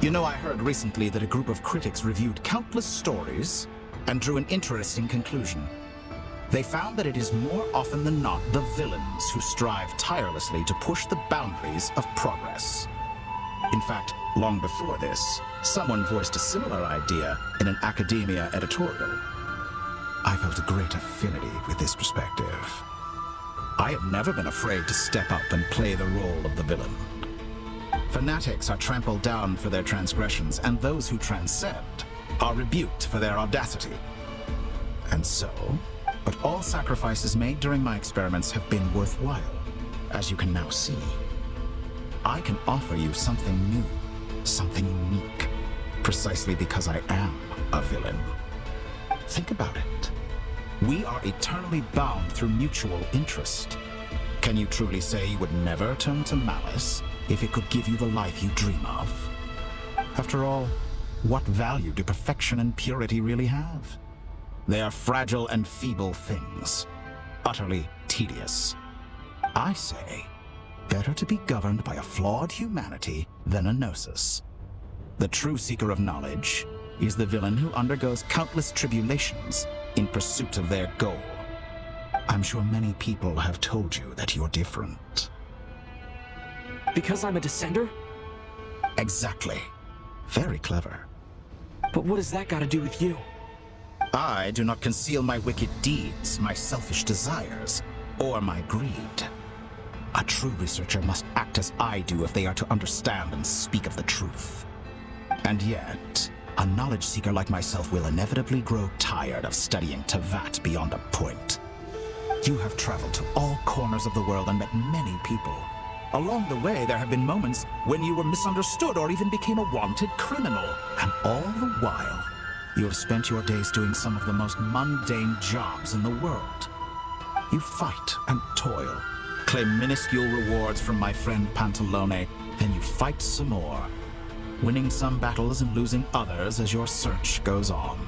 You know, I heard recently that a group of critics reviewed countless stories and drew an interesting conclusion. They found that it is more often than not the villains who strive tirelessly to push the boundaries of progress. In fact, long before this, someone voiced a similar idea in an academia editorial. I felt a great affinity with this perspective. I have never been afraid to step up and play the role of the villain. Fanatics are trampled down for their transgressions, and those who transcend are rebuked for their audacity. And so, but all sacrifices made during my experiments have been worthwhile, as you can now see. I can offer you something new, something unique, precisely because I am a villain. Think about it. We are eternally bound through mutual interest. Can you truly say you would never turn to malice if it could give you the life you dream of? After all, what value do perfection and purity really have? They are fragile and feeble things, utterly tedious. I say, better to be governed by a flawed humanity than a gnosis. The true seeker of knowledge is the villain who undergoes countless tribulations in pursuit of their goal. I'm sure many people have told you that you're different. Because I'm a descender? Exactly. Very clever. But what has that got to do with you? I do not conceal my wicked deeds, my selfish desires, or my greed. A true researcher must act as I do if they are to understand and speak of the truth. And yet, a knowledge seeker like myself will inevitably grow tired of studying Teyvat beyond a point. You have traveled to all corners of the world and met many people. Along the way, there have been moments when you were misunderstood or even became a wanted criminal. And all the while, you have spent your days doing some of the most mundane jobs in the world. You fight and toil, claim minuscule rewards from my friend Pantalone, then you fight some more, winning some battles and losing others as your search goes on.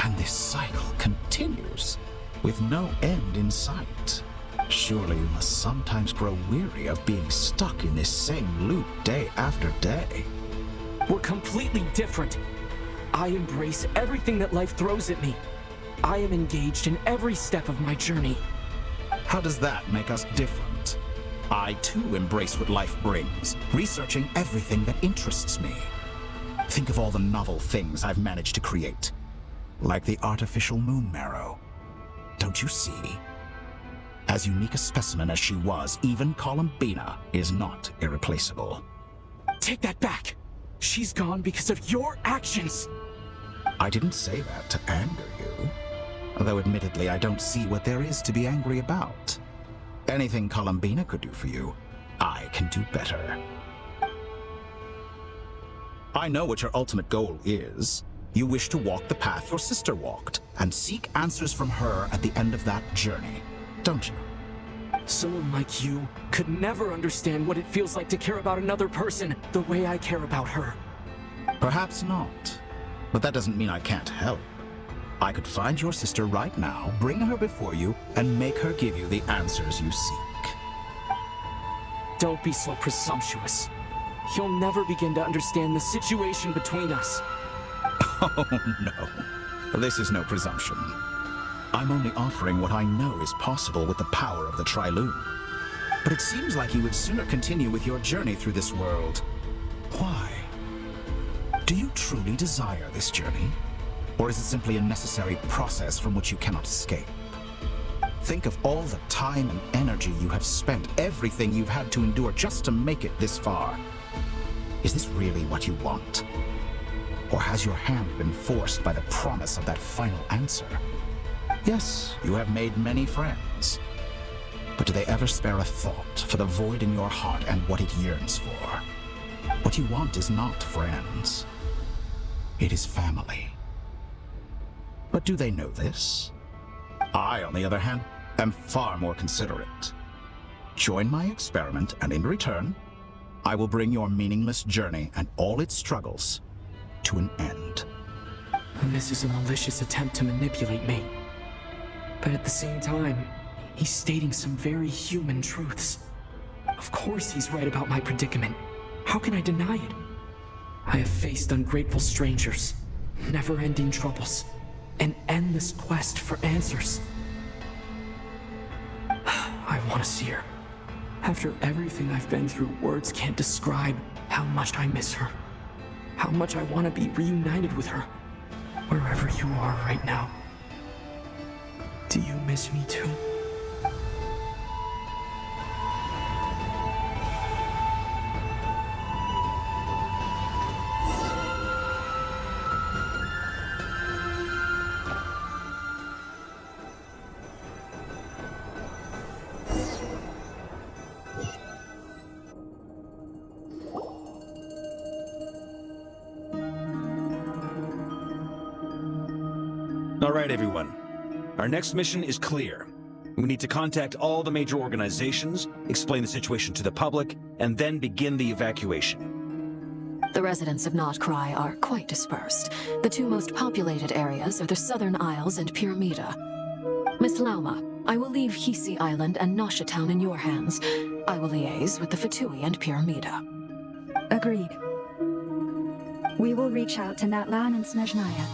And this cycle continues, with no end in sight. Surely you must sometimes grow weary of being stuck in this same loop day after day. We're completely different. I embrace everything that life throws at me. I am engaged in every step of my journey. How does that make us different? I too embrace what life brings, researching everything that interests me. Think of all the novel things I've managed to create, like the artificial moon marrow. Don't you see? As unique a specimen as she was, even Columbina is not irreplaceable. Take that back! She's gone because of your actions! I didn't say that to anger you. Though admittedly, I don't see what there is to be angry about. Anything Columbina could do for you, I can do better. I know what your ultimate goal is. You wish to walk the path your sister walked, and seek answers from her at the end of that journey, don't you? Someone like you could never understand what it feels like to care about another person the way I care about her. Perhaps not. But that doesn't mean I can't help. I could find your sister right now, bring her before you, and make her give you the answers you seek. Don't be so presumptuous. You'll never begin to understand the situation between us. Oh, no. This is no presumption. I'm only offering what I know is possible with the power of the Triloon. But it seems like you would sooner continue with your journey through this world. Why? Do you truly desire this journey? Or is it simply a necessary process from which you cannot escape? Think of all the time and energy you have spent, everything you've had to endure just to make it this far. Is this really what you want? Or has your hand been forced by the promise of that final answer? Yes, you have made many friends. But do they ever spare a thought for the void in your heart and what it yearns for? What you want is not friends. It is family. But do they know this? I, on the other hand, am far more considerate. Join my experiment, and in return, I will bring your meaningless journey and all its struggles to an end. This is a malicious attempt to manipulate me. But at the same time, he's stating some very human truths. Of course he's right about my predicament. How can I deny it? I have faced ungrateful strangers, never-ending troubles, an endless quest for answers. I want to see her. After everything I've been through, words can't describe how much I miss her. How much I want to be reunited with her. Wherever you are right now. Do you miss me too? All right, everyone. Our next mission is clear. We need to contact all the major organizations, explain the situation to the public, and then begin the evacuation. The residents of Notcry are quite dispersed. The two most populated areas are the Southern Isles and Pyramida. Miss Lauma, I will leave Hisi Island and Nosha Town in your hands. I will liaise with the Fatui and Pyramida. Agreed. We will reach out to Natlan and Snezhnaya.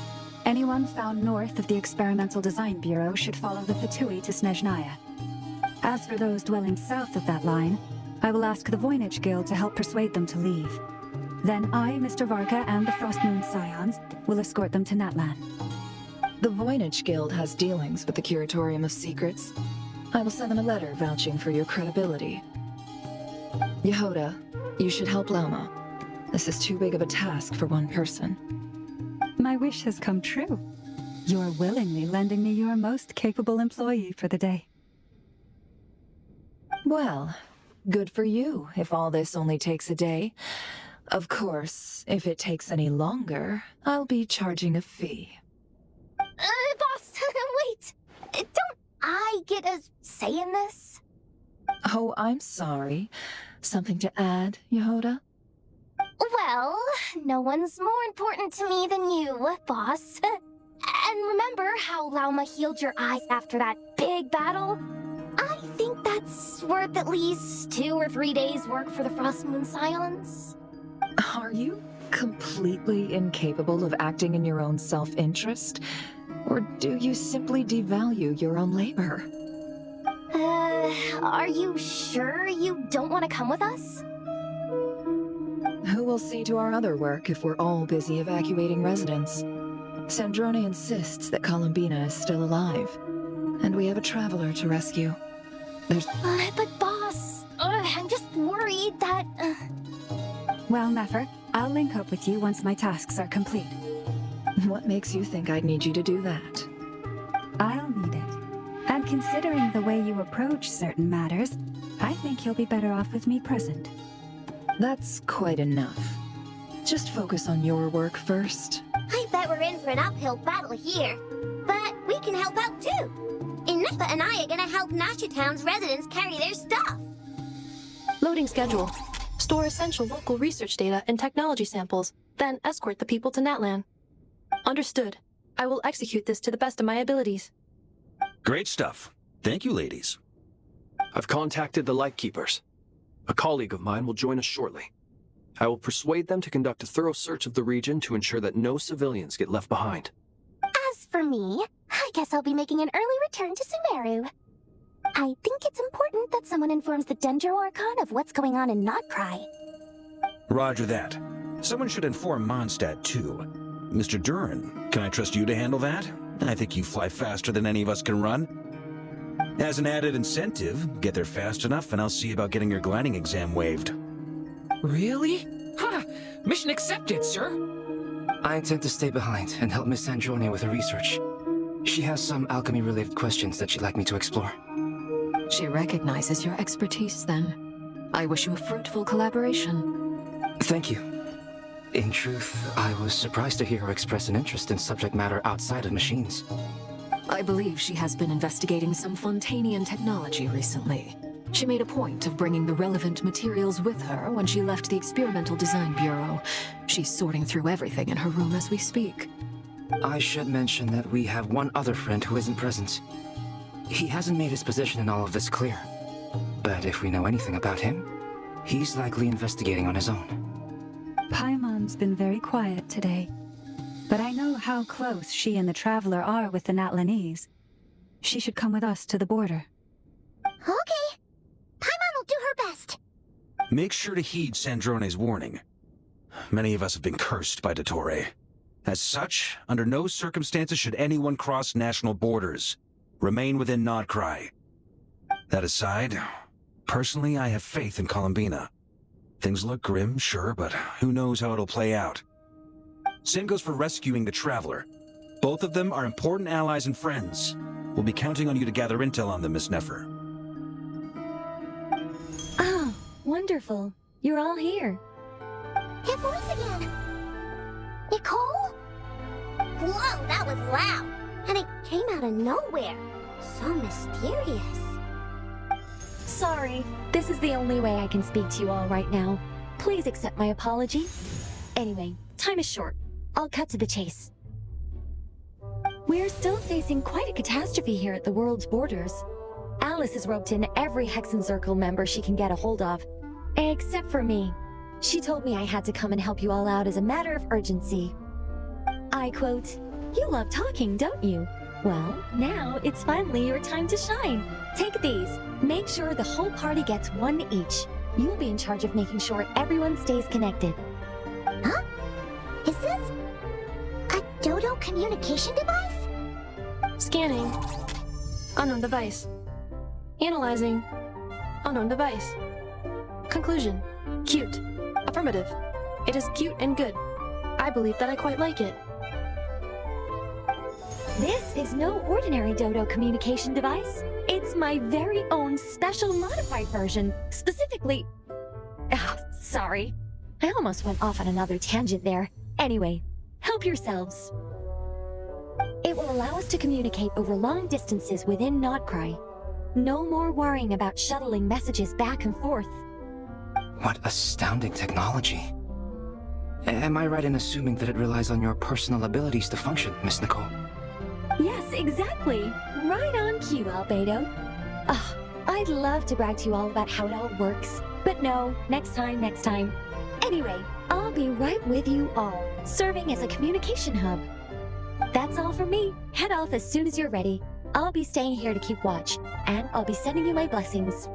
Anyone found north of the Experimental Design Bureau should follow the Fatui to Snezhnaya. As for those dwelling south of that line, I will ask the Voynich Guild to help persuade them to leave. Then I, Mr. Varka, and the Frostmoon Scions will escort them to Natlan. The Voynich Guild has dealings with the Curatorium of Secrets. I will send them a letter vouching for your credibility. Yehoda, you should help Lauma. This is too big of a task for one person. My wish has come true. You're willingly lending me your most capable employee for the day. Well, good for you if all this only takes a day. Of course, if it takes any longer, I'll be charging a fee. Boss, wait! Don't I get a say in this? Oh, I'm sorry. Something to add, Yehoda? Well, no one's more important to me than you, boss. And remember how Lauma healed your eyes after that big battle? I think that's worth at least 2 or 3 days' work for the Frostmoon Scions. Are you completely incapable of acting in your own self-interest? Or do you simply devalue your own labor? Are you sure you don't want to come with us? Who will see to our other work if we're all busy evacuating residents? Sandrone insists that Columbina is still alive, and we have a traveler to rescue. But boss, I'm just worried that... Well, Nefer, I'll link up with you once my tasks are complete. What makes you think I'd need you to do that? I'll need it. And considering the way you approach certain matters, I think you'll be better off with me present. That's quite enough. Just focus on your work first. I bet we're in for an uphill battle here. But we can help out too. Inepa and I are gonna help Nosha Town's residents carry their stuff. Loading schedule. Store essential local research data and technology samples, then escort the people to Natlan. Understood. I will execute this to the best of my abilities. Great stuff. Thank you, ladies. I've contacted the Lightkeepers. A colleague of mine will join us shortly. I will persuade them to conduct a thorough search of the region to ensure that no civilians get left behind. As for me, I guess I'll be making an early return to Sumeru. I think it's important that someone informs the Dendro Archon of what's going on in Notcry. Roger that. Someone should inform Mondstadt, too. Mr. Duran, can I trust you to handle that? I think you fly faster than any of us can run. As an added incentive, get there fast enough and I'll see about getting your gliding exam waived. Really? Ha! Mission accepted, sir! I intend to stay behind and help Miss Sandrone with her research. She has some alchemy-related questions that she'd like me to explore. She recognizes your expertise, then. I wish you a fruitful collaboration. Thank you. In truth, I was surprised to hear her express an interest in subject matter outside of machines. I believe she has been investigating some Fontanian technology recently. She made a point of bringing the relevant materials with her when she left the Experimental Design Bureau. She's sorting through everything in her room as we speak. I should mention that we have one other friend who isn't present. He hasn't made his position in all of this clear. But if we know anything about him, he's likely investigating on his own. Paimon's been very quiet today, but I know how close she and the Traveler are with the Natlanese. She should come with us to the border. Okay. Paimon will do her best. Make sure to heed Sandrone's warning. Many of us have been cursed by Dottore. As such, under no circumstances should anyone cross national borders. Remain within Nodcry. That aside, personally I have faith in Columbina. Things look grim, sure, but who knows how it'll play out. Same goes for rescuing the Traveler. Both of them are important allies and friends. We'll be counting on you to gather intel on them, Miss Nefer. Oh, wonderful. You're all here. His voice again. Nicole? Whoa, that was loud. And it came out of nowhere. So mysterious. Sorry, this is the only way I can speak to you all right now. Please accept my apology. Anyway, time is short. I'll cut to the chase. We're still facing quite a catastrophe here at the world's borders. Alice has roped in every Hexen Circle member she can get a hold of. Except for me. She told me I had to come and help you all out as a matter of urgency. I quote, "You love talking, don't you? Well, now it's finally your time to shine. Take these. Make sure the whole party gets one each. You'll be in charge of making sure everyone stays connected." Huh? Is this a Dodo communication device? Scanning. Unknown device. Analyzing. Unknown device. Conclusion. Cute. Affirmative. It is cute and good. I believe that I quite like it. This is no ordinary Dodo communication device. It's my very own special modified version, specifically... sorry. I almost went off on another tangent there. Anyway, help yourselves. It will allow us to communicate over long distances within Nodcry. No more worrying about shuttling messages back and forth. What astounding technology. Am I right in assuming that it relies on your personal abilities to function, Miss Nicole? Yes, exactly. Right on cue, Albedo. I'd love to brag to you all about how it all works. But no, next time, next time. Anyway, I'll be right with you all, serving as a communication hub. That's all from me. Head off as soon as you're ready. I'll be staying here to keep watch, and I'll be sending you my blessings.